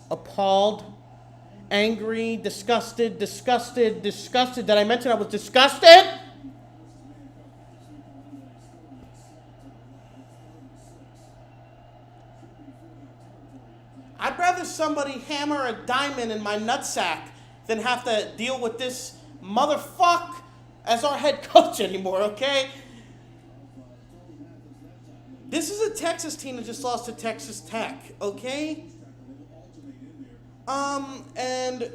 appalled, angry, disgusted. Did I mention I was disgusted? I'd rather somebody hammer a diamond in my nutsack than have to deal with this motherfucker as our head coach anymore, okay? This is a Texas team that just lost to Texas Tech, okay? And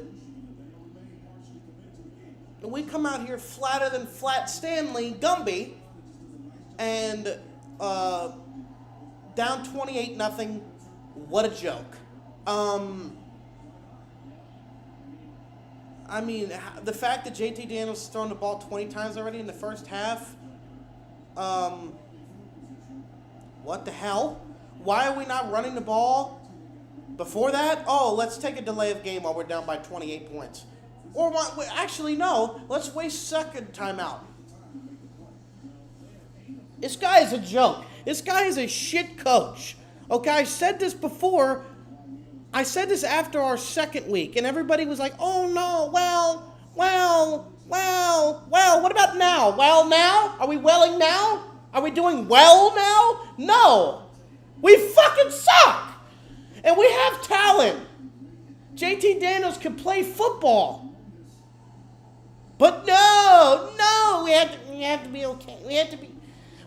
we come out here flatter than Flat Stanley Gumby, and down 28-0. What a joke. I mean, the fact that JT Daniels has thrown the ball 20 times already in the first half, what the hell? Why are we not running the ball before that? Oh, let's take a delay of game while we're down by 28 points. Or, actually, no, let's waste second timeout. This guy is a joke. This guy is a shit coach. Okay, I said this before. I said this after our second week, and everybody was like, oh no, well, what about now? Well now? Are we welling now? Are we doing well now? No. We fucking suck. And we have talent. JT Daniels can play football. But no, we have to be okay.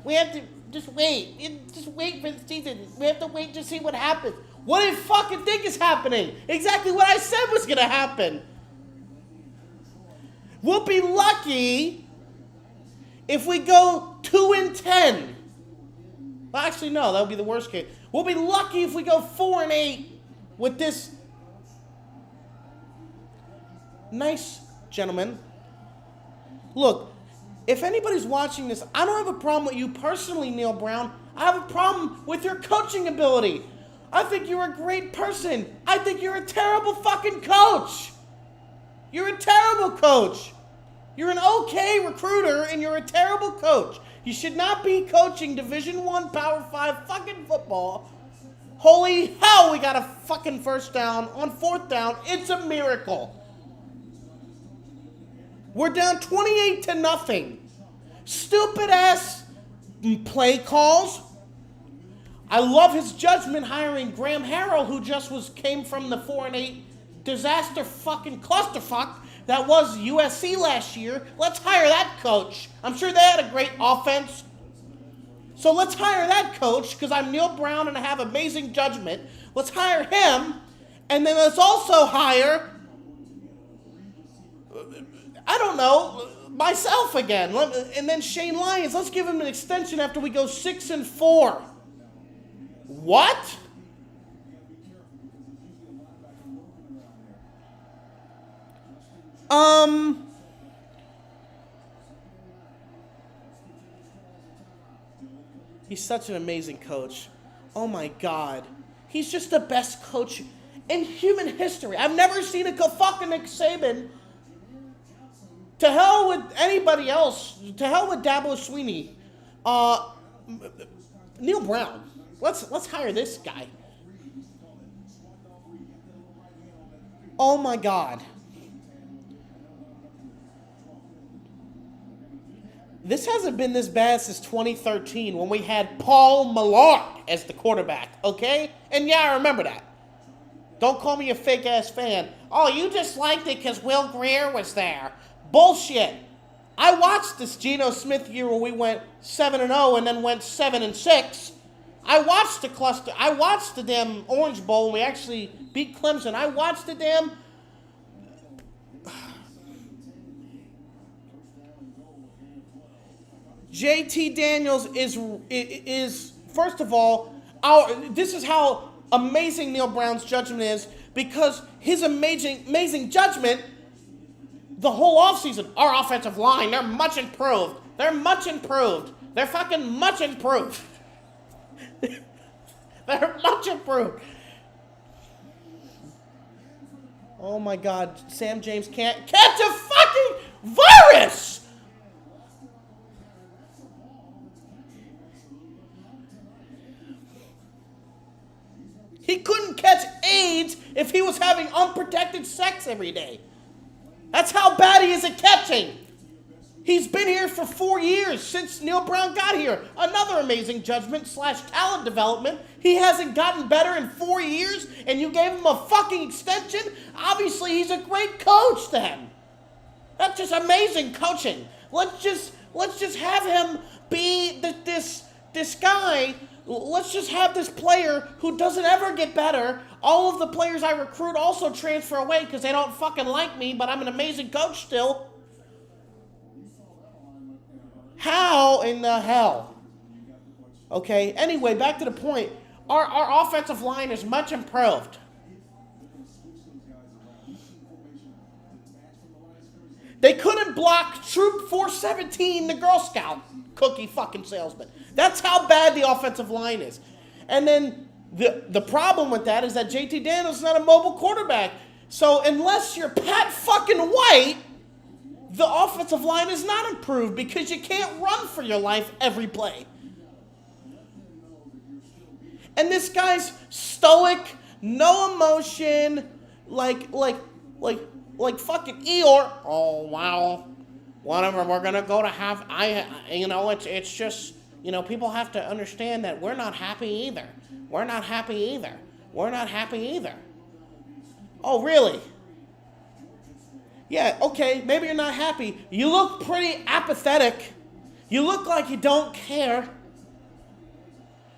We have to just wait. Just wait for the season. We have to wait to see what happens. What do you fucking think is happening? Exactly what I said was going to happen. We'll be lucky if we go 2-10. Well, actually, no, that would be the worst case. We'll be lucky if we go 4-8 with this nice gentleman. Look, if anybody's watching this, I don't have a problem with you personally, Neal Brown. I have a problem with your coaching ability. I think you're a great person. I think you're a terrible fucking coach. You're a terrible coach. You're an okay recruiter, and you're a terrible coach. You should not be coaching Division I Power 5 fucking football. Holy hell, we got a fucking first down on fourth down. It's a miracle. We're down 28-0. Stupid ass play calls. I love his judgment hiring Graham Harrell, who just came from the 4-8 disaster fucking clusterfuck that was USC last year. Let's hire that coach. I'm sure they had a great offense. So let's hire that coach, because I'm Neal Brown and I have amazing judgment. Let's hire him, and then let's also hire, I don't know, myself again. And then Shane Lyons, let's give him an extension after we go 6-4. What? He's such an amazing coach. Oh my God. He's just the best coach in human history. I've never seen a fucking Nick Saban. To hell with anybody else. To hell with Dabo Swinney. Neal Brown. Let's hire this guy. Oh my God. This hasn't been this bad since 2013 when we had Paul Millard as the quarterback, okay? And yeah, I remember that. Don't call me a fake-ass fan. Oh, you just liked it because Will Grier was there. Bullshit. I watched this Geno Smith year where we went 7-0 and then went 7-6. I watched the damn Orange Bowl when we actually beat Clemson. I watched the damn... JT Daniels is first of all, this is how amazing Neal Brown's judgment is, because his amazing judgment, the whole offseason, our offensive line, they're much improved. They're fucking much improved. They're much improved. Oh my God, Sam James can't catch a fucking virus! He He couldn't catch AIDS if he was having unprotected sex every day. That's how bad he is at catching. He's been here for 4 years since Neal Brown got here. Another amazing judgment / talent development. He hasn't gotten better in 4 years, and you gave him a fucking extension? Obviously, he's a great coach then. That's just amazing coaching. Let's just have him be this guy. Let's just have this player who doesn't ever get better. All of the players I recruit also transfer away because they don't fucking like me, but I'm an amazing coach still. How in the hell? Okay, anyway, back to the point. Our offensive line is much improved. They couldn't block Troop 417, the Girl Scout cookie fucking salesman. That's how bad the offensive line is. And then the problem with that is that JT Daniels is not a mobile quarterback. So unless you're Pat fucking White, the offensive line is not improved because you can't run for your life every play. And this guy's stoic, no emotion, like fucking Eeyore. Oh wow, whatever. We're gonna go to have. It's just, people have to understand that we're not happy either. We're not happy either. We're not happy either. Oh really? Yeah, okay, maybe you're not happy. You look pretty apathetic. You look like you don't care.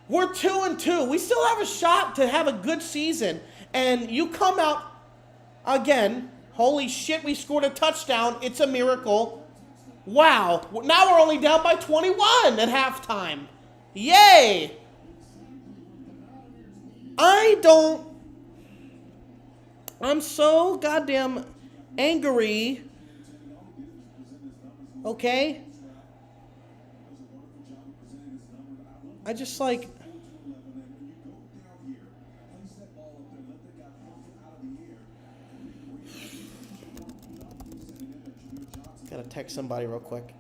We're 2-2. We still have a shot to have a good season. And you come out again. Holy shit, we scored a touchdown. It's a miracle. Wow. Now we're only down by 21 at halftime. Yay. I'm so goddamn angry, okay? I just gotta text somebody real quick.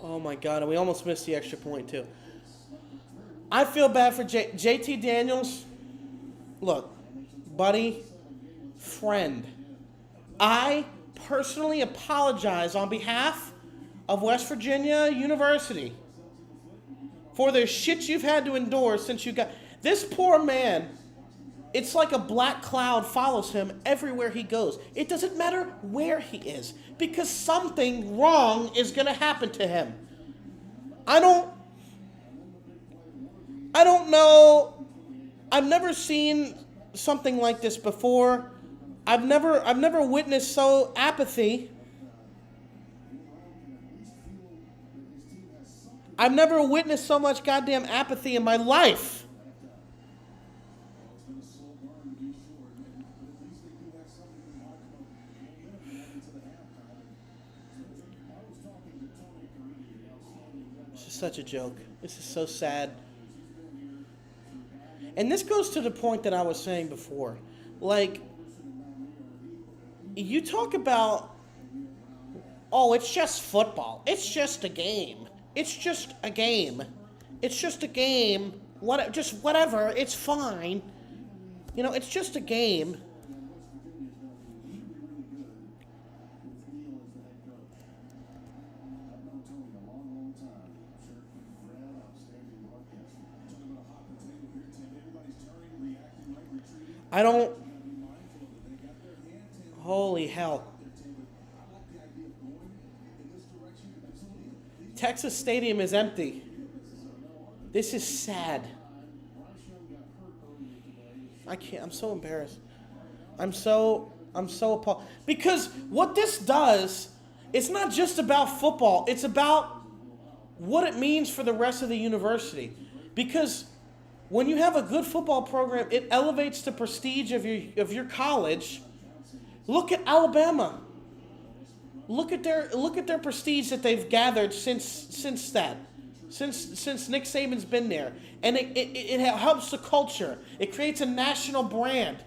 Oh my God, and we almost missed the extra point too. I feel bad for JT Daniels. Look, buddy, friend, I personally apologize on behalf of West Virginia University for the shit you've had to endure since you got... This poor man, it's like a black cloud follows him everywhere he goes. It doesn't matter where he is because something wrong is going to happen to him. I don't know. I've never seen something like this before. I've never witnessed so apathy. I've never witnessed so much goddamn apathy in my life. This is such a joke. This is so sad. And this goes to the point that I was saying before. Like, you talk about, oh, it's just football. It's just a game. It's just a game. It's just a game. Just whatever. It's fine. It's just a game. Holy hell. Texas Stadium is empty. This is sad. I can't, I'm so embarrassed. I'm so appalled. Because what this does, it's not just about football. It's about what it means for the rest of the university. Because when you have a good football program, it elevates the prestige of your college. Look at Alabama. Look at their prestige that they've gathered since Nick Saban's been there, and it helps the culture. It creates a national brand.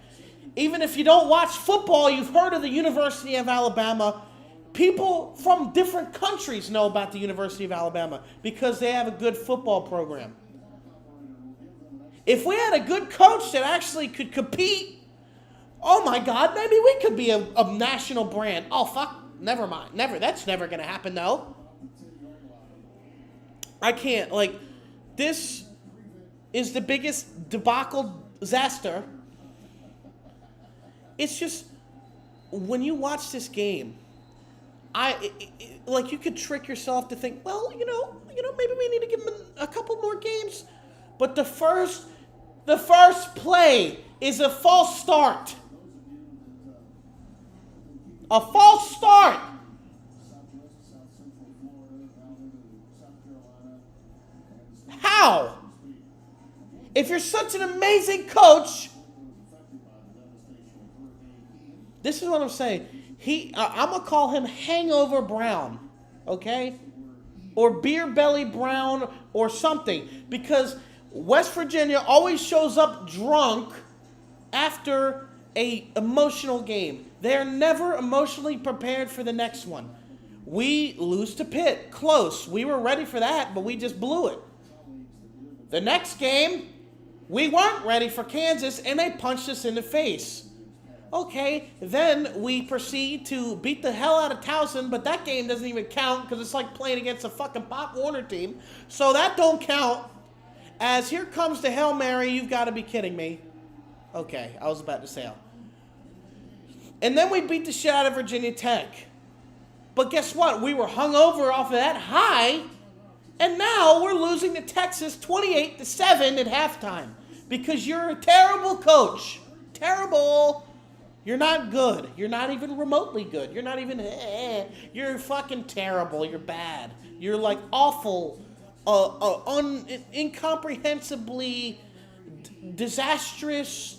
Even if you don't watch football, you've heard of the University of Alabama. People from different countries know about the University of Alabama because they have a good football program. If we had a good coach that actually could compete, oh my God, maybe we could be a national brand. Oh, fuck, never mind. That's never going to happen, though. I can't. This is the biggest debacle disaster. It's just, when you watch this game, you could trick yourself to think, well, maybe we need to give them a couple more games. But the first play is a false start. A false start. How? If you're such an amazing coach, this is what I'm saying. I'm going to call him Hangover Brown, okay? Or Beer Belly Brown or something. Because West Virginia always shows up drunk after an emotional game. They're never emotionally prepared for the next one. We lose to Pitt. Close. We were ready for that, but we just blew it. The next game, we weren't ready for Kansas, and they punched us in the face. Okay, then we proceed to beat the hell out of Towson, but that game doesn't even count because it's like playing against a fucking Pop Warner team. So that don't count. As here comes the Hail Mary, you've got to be kidding me. Okay, I was about to say. And then we beat the shit out of Virginia Tech. But guess what? We were hungover off of that high, and now we're losing to Texas 28-7 at halftime because you're a terrible coach. Terrible. You're not good. You're not even remotely good. You're not even, you're fucking terrible. You're bad. You're like awful, incomprehensibly disastrous.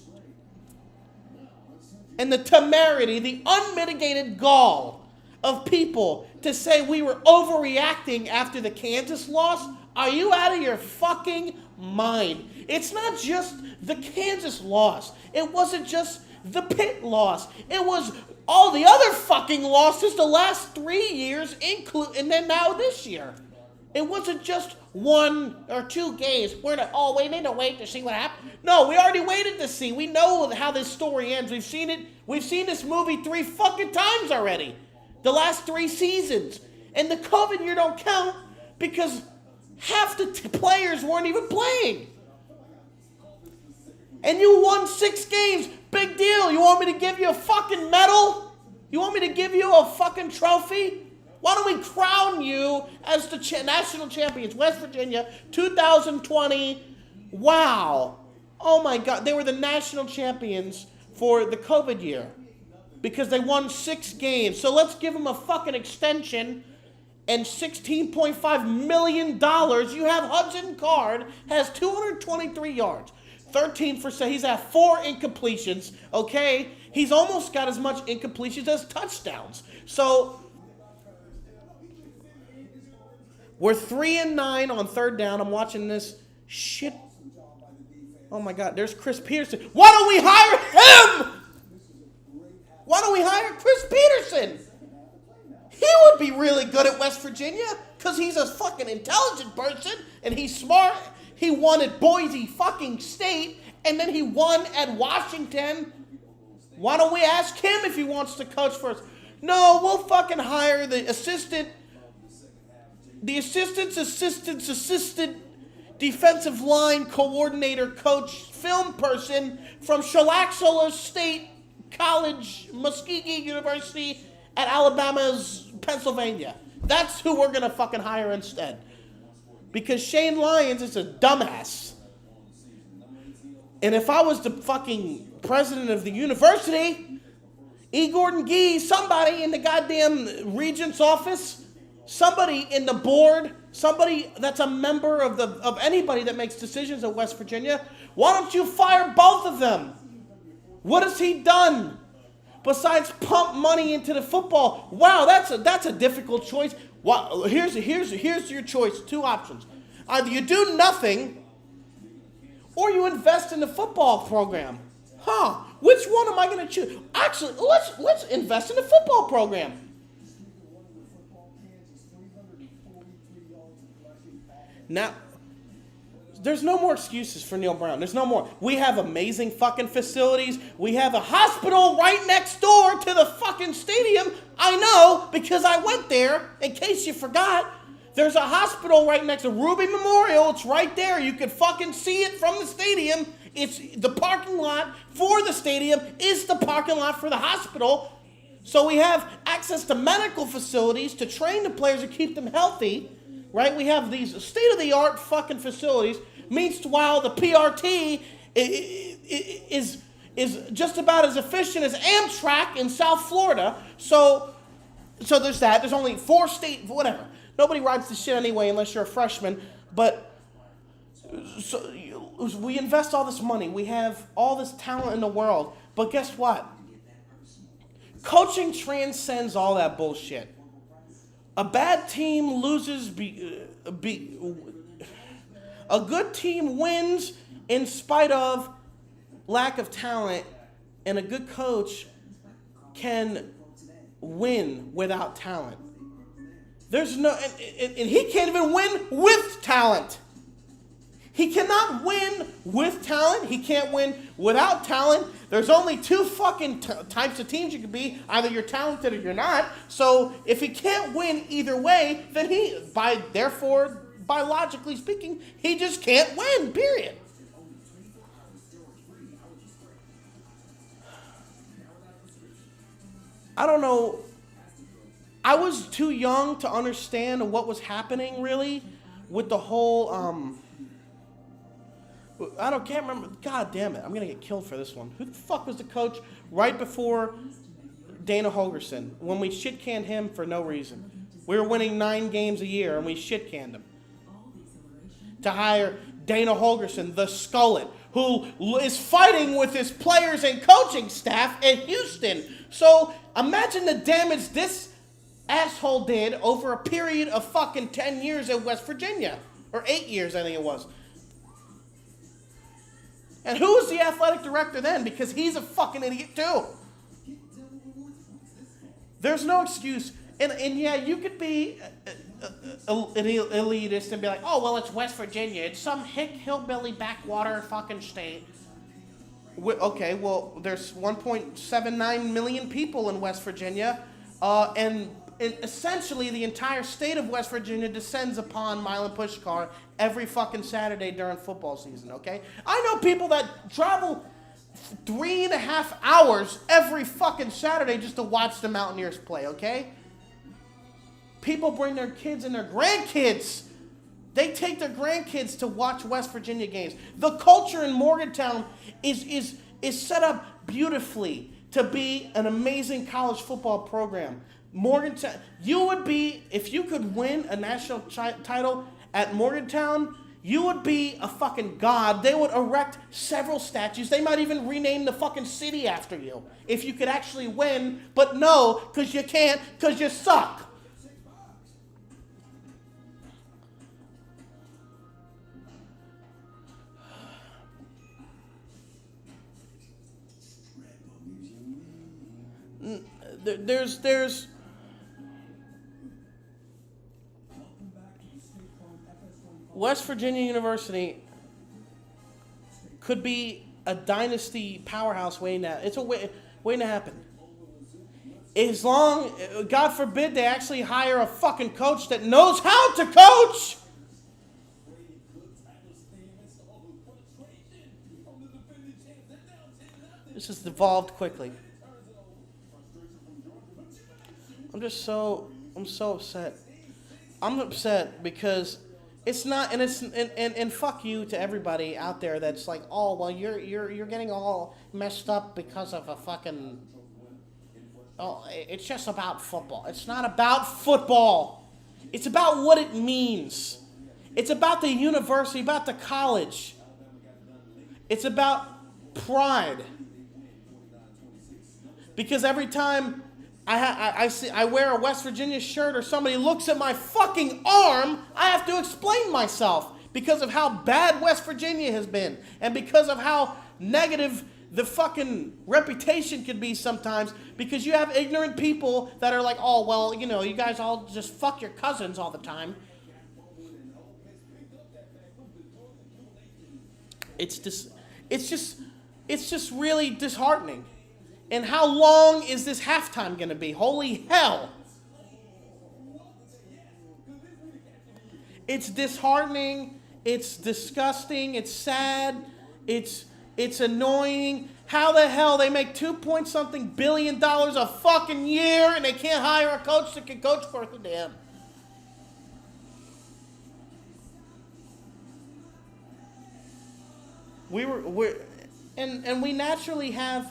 And the temerity, the unmitigated gall of people to say we were overreacting after the Kansas loss. Are you out of your fucking mind? It's not just the Kansas loss. It wasn't just the Pitt loss. It was all the other fucking losses the last 3 years, and then now this year. It wasn't just 1 or 2 games. We need to wait to see what happens. No, we already waited to see. We know how this story ends. We've seen it. We've seen this movie 3 fucking times already. The last 3 seasons. And the COVID year don't count because half the players weren't even playing. And you won 6 games. Big deal. You want me to give you a fucking medal? You want me to give you a fucking trophy? Why don't we crown you as the national champions? West Virginia, 2020. Wow. Oh my God. They were the national champions for the COVID year because they won 6 games. So let's give them a fucking extension and $16.5 million. You have Hudson Card, has 223 yards. 13 for say he's at 4 incompletions, okay? He's almost got as much incompletions as touchdowns. So we're 3-9 on 3rd down. I'm watching this shit. Oh my God, there's Chris Peterson. Why don't we hire him? Why don't we hire Chris Peterson? He would be really good at West Virginia because he's a fucking intelligent person and he's smart. He won at Boise fucking State, and then he won at Washington. Why don't we ask him if he wants to coach for us? No, we'll fucking hire the assistant defensive line coordinator, coach, film person from Shalaxola State College, Muskogee University at Alabama's Pennsylvania. That's who we're going to fucking hire instead. Because Shane Lyons is a dumbass. And if I was the fucking president of the university, E. Gordon Gee, somebody in the goddamn regent's office, somebody in the board, somebody that's a member of anybody that makes decisions at West Virginia, why don't you fire both of them? What has he done besides pump money into the football? Wow, that's a difficult choice. Well, here's your choice. 2 options. Either you do nothing, or you invest in the football program. Which one am I going to choose? Actually, let's invest in the football program. Now, there's no more excuses for Neal Brown. There's no more. We have amazing fucking facilities. We have a hospital right next door to the fucking stadium. I know because I went there, in case you forgot. There's a hospital right next to Ruby Memorial. It's right there. You can fucking see it from the stadium. It's the parking lot for the stadium is the parking lot for the hospital. So we have access to medical facilities to train the players and keep them healthy, right? We have these state-of-the-art fucking facilities. Meanwhile, the PRT is just about as efficient as Amtrak in South Florida. So there's that. There's only 4 state, whatever. Nobody rides the shit anyway unless you're a freshman. But so we invest all this money. We have all this talent in the world. But guess what? Coaching transcends all that bullshit. A bad team loses. A good team wins in spite of lack of talent, and a good coach can win without talent. There's no, and he can't even win with talent. He cannot win with talent. He can't win without talent. There's only 2 fucking types of teams you can be. Either you're talented or you're not. So if he can't win either way, then therefore, biologically speaking, he just can't win, period. I don't know. I was too young to understand what was happening, really, with the whole, can't remember. God damn it. I'm going to get killed for this one. Who the fuck was the coach right before Dana Holgerson when we shit-canned him for no reason? We were winning 9 games a year, and we shit-canned him. To hire Dana Holgerson, the skullet, who is fighting with his players and coaching staff at Houston. So imagine the damage this asshole did over a period of fucking 10 years at West Virginia. Or 8 years, I think it was. And who was the athletic director then? Because he's a fucking idiot too. There's no excuse. And yeah, you could be an elitist and be like, oh, well, it's West Virginia. It's some hillbilly backwater fucking state. Okay, well, there's 1.79 million people in West Virginia. And essentially the entire state of West Virginia descends upon Milan Pushkar every fucking Saturday during football season, okay? I know people that travel 3.5 hours every fucking Saturday just to watch the Mountaineers play, okay? People bring their kids and their grandkids. They take their grandkids to watch West Virginia games. The culture in Morgantown is set up beautifully to be an amazing college football program. Morgantown, you would be, if you could win a national title at Morgantown, you would be a fucking god. They would erect several statues. They might even rename the fucking city after you if you could actually win. But no, because you can't, because you suck. There's West Virginia University could be a dynasty powerhouse waiting to, it's a waiting to happen. As long, God forbid, they actually hire a fucking coach that knows how to coach. This has evolved quickly. I'm so upset. I'm upset because it's not, and fuck you to everybody out there that's like, oh, well, you're getting all messed up because of a fucking, oh, it's just about football. It's not about football. It's about what it means. It's about the university, about the college. It's about pride. Because every time I wear a West Virginia shirt or somebody looks at my fucking arm, I have to explain myself because of how bad West Virginia has been and because of how negative the fucking reputation can be sometimes, because you have ignorant people that are like, oh, well, you know, you guys all just fuck your cousins all the time. It's just, it's just, it's just really disheartening. And how long is this halftime going to be? Holy hell! It's disheartening. It's disgusting. It's sad. It's annoying. How the hell they make $2 billion a fucking year and they can't hire a coach that can coach for them? And we naturally have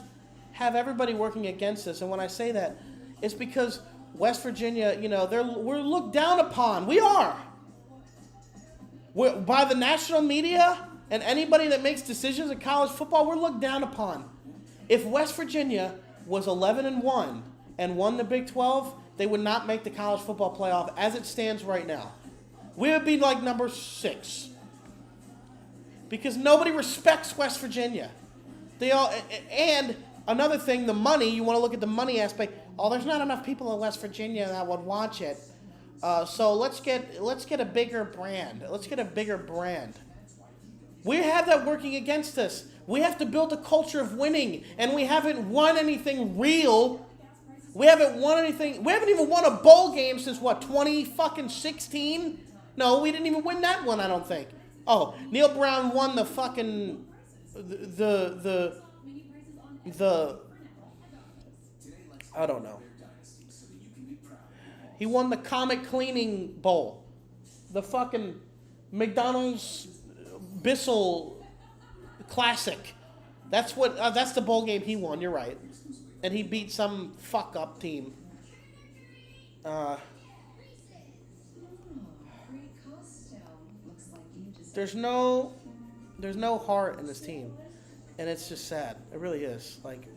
everybody working against us. And when I say that, it's because West Virginia, we're looked down upon. We are. By the national media and anybody that makes decisions in college football, we're looked down upon. If West Virginia was 11-1 and won the Big 12, they would not make the college football playoff as it stands right now. We would be like number 6. Because nobody respects West Virginia. And another thing, the money, you want to look at the money aspect. Oh, there's not enough people in West Virginia that would watch it. So let's get a bigger brand. Let's get a bigger brand. We have that working against us. We have to build a culture of winning, and we haven't won anything real. We haven't won anything. We haven't even won a bowl game since 2016? No, we didn't even win that one, I don't think. Oh, Neal Brown won the fucking the I don't know. He won the Comet Cleaning Bowl. The fucking McDonald's Bissell Classic. That's the bowl game he won, you're right. And he beat some fuck up team. There's no heart in this team. And it's just sad. It really is. Like,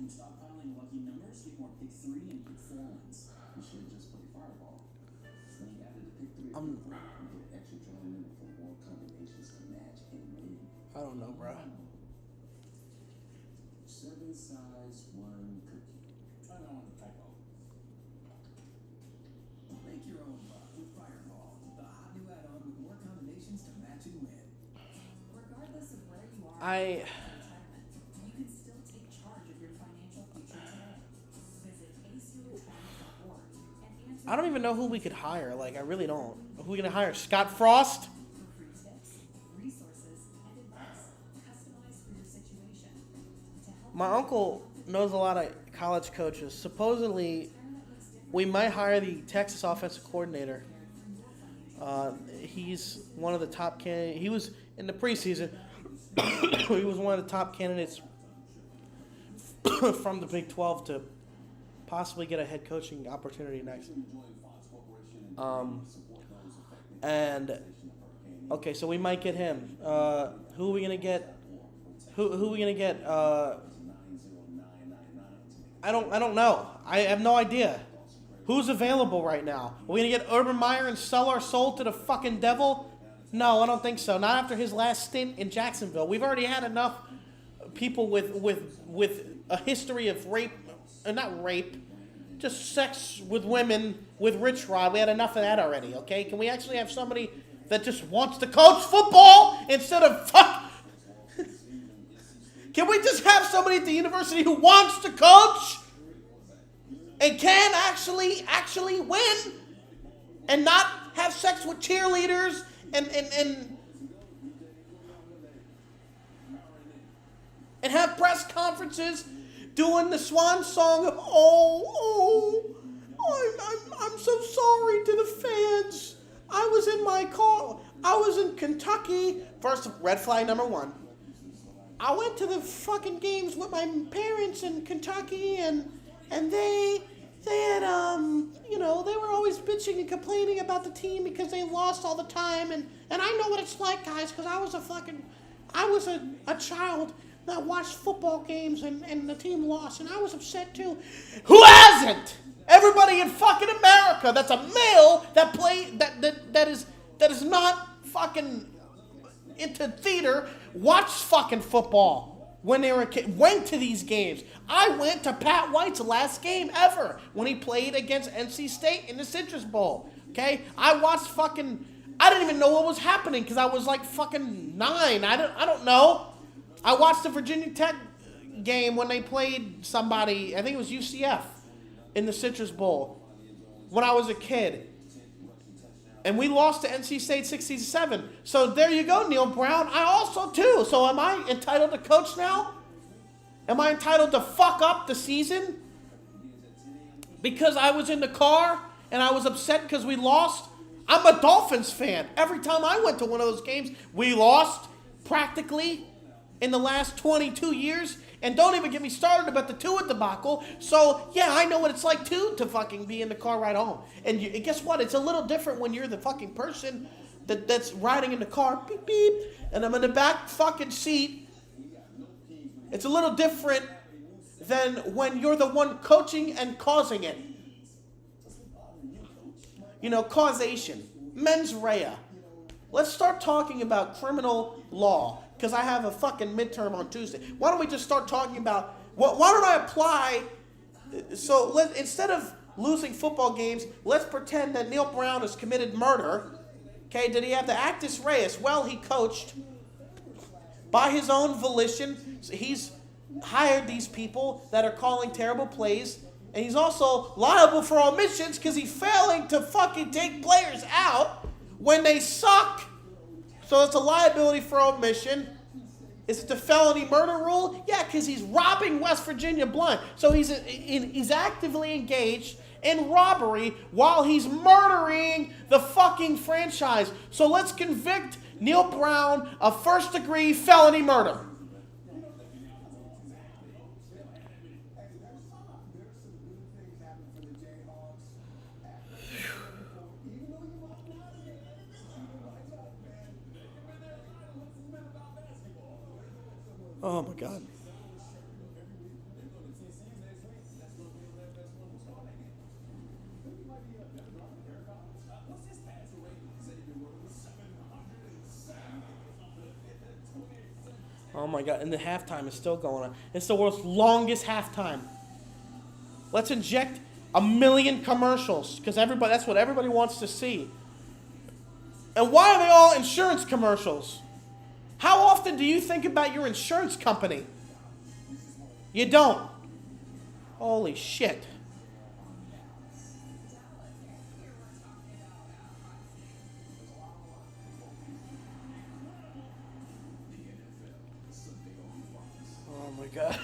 Stop piling lucky numbers, get more pick 3 and pick 4 ones. You should just play Fireball. Then you added a pick 3 and pick 4. You get extra drawing in for more combinations to match and win. I don't know, bro. 7 size, 1 cookie. I don't want the typo. Make your own luck with Fireball, the hot new add-on with more combinations to match and win. Regardless of where you are. I don't even know who we could hire. Like, I really don't. Who are we going to hire? Scott Frost? My uncle knows a lot of college coaches. Supposedly, we might hire the Texas offensive coordinator. He's one of the top candidates. He was in the preseason. He was one of the top candidates from the Big 12 to possibly get a head coaching opportunity next. Okay, so we might get him. Who are we gonna get? Who are we gonna get? I don't know. I have no idea. Who's available right now? Are we gonna get Urban Meyer and sell our soul to the fucking devil? No, I don't think so. Not after his last stint in Jacksonville. We've already had enough people with a history of rape, not rape, just sex with women with Rich Rod. We had enough of that already, okay? Can we actually have somebody that just wants to coach football instead of fuck? Can we just have somebody at the university who wants to coach and can actually win and not have sex with cheerleaders and have press conferences doing the swan song of I'm so sorry to the fans. I was in my car. I was in Kentucky. First, red flag number 1. I went to the fucking games with my parents in Kentucky, and they they had, they were always bitching and complaining about the team because they lost all the time. And I know what it's like, guys, because I was a child that watched football games and the team lost, and I was upset too. Who hasn't? Everybody in fucking America that's a male that is not fucking into theater watched fucking football when they were a kid, went to these games. I went to Pat White's last game ever when he played against NC State in the Citrus Bowl. Okay? I didn't even know what was happening because I was like fucking 9. I don't know. I watched the Virginia Tech game when they played somebody, I think it was UCF, in the Citrus Bowl when I was a kid. And we lost to NC State 67. So there you go, Neal Brown. I also too. So am I entitled to coach now? Am I entitled to fuck up the season? Because I was in the car and I was upset because we lost? I'm a Dolphins fan. Every time I went to one of those games, we lost practically in the last 22 years. And don't even get me started about the Tua debacle. So, yeah, I know what it's like, too, to fucking be in the car ride home. And guess what? It's a little different when you're the fucking person that's riding in the car, beep, beep, and I'm in the back fucking seat. It's a little different than when you're the one coaching and causing it. Causation. Mens rea. Let's start talking about criminal law. Because I have a fucking midterm on Tuesday. Why don't we just start talking about... Why don't I apply... So instead of losing football games, let's pretend that Neal Brown has committed murder. Okay, did he have the actus reus? Well, he coached by his own volition. He's hired these people that are calling terrible plays. And he's also liable for omissions because he's failing to fucking take players out when they suck. So it's a liability for omission. Is it the felony murder rule? Yeah, because he's robbing West Virginia blind. So he's actively engaged in robbery while he's murdering the fucking franchise. So let's convict Neal Brown of first-degree felony murder. Oh my God. Oh my God. And the halftime is still going on. It's the world's longest halftime. Let's inject 1 million commercials because that's what everybody wants to see. And why are they all insurance commercials? How often do you think about your insurance company? You don't. Holy shit. Oh my God.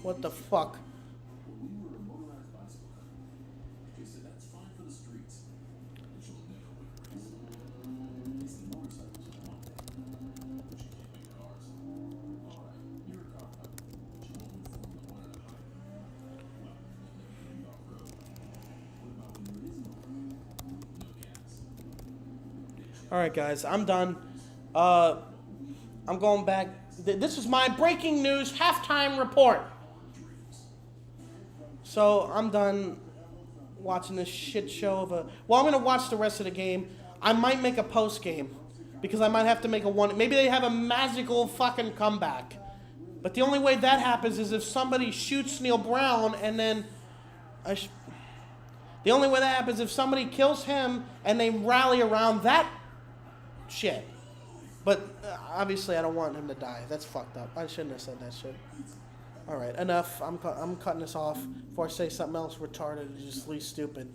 What the fuck? All right, guys, I'm done. I'm going back. This is my breaking news halftime report. So I'm done watching this shit show of a... Well, I'm going to watch the rest of the game. I might make a post game because I might have to make a one... Maybe they have a magical fucking comeback. But the only way that happens is if somebody shoots Neal Brown and then... The only way that happens is if somebody kills him and they rally around that shit. But obviously I don't want him to die. That's fucked up. I shouldn't have said that shit. All right, enough. I'm cutting this off before I say something else retarded or just stupid.